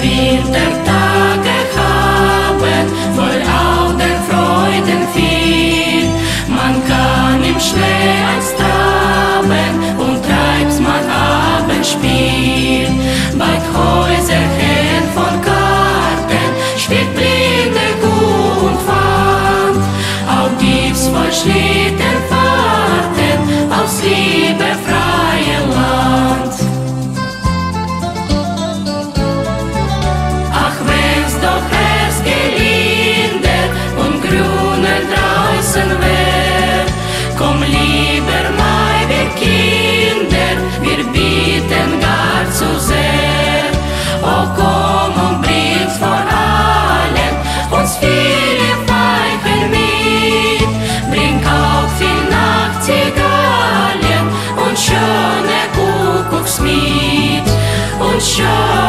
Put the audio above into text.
Wintertage haben voll auch der Freuden viel. Man kann im Schnee als traben und treibt's man Abendspiel. Bei Häuserchen von Garten spielt blinde Kuh und Pfand. Auch gibt's voll Schlittenfahrten aufs liebe freie Land. Ach, wenn's doch erst gelinde und grüner draußen wär, komm lieber mal, wir Kinder, wir bitten gar zu sehr. Oh, komm und bring's vor allen uns viele Pfeifen mit, bring auch viel Nachtigallen und schöne Kuckucksmiet und schöne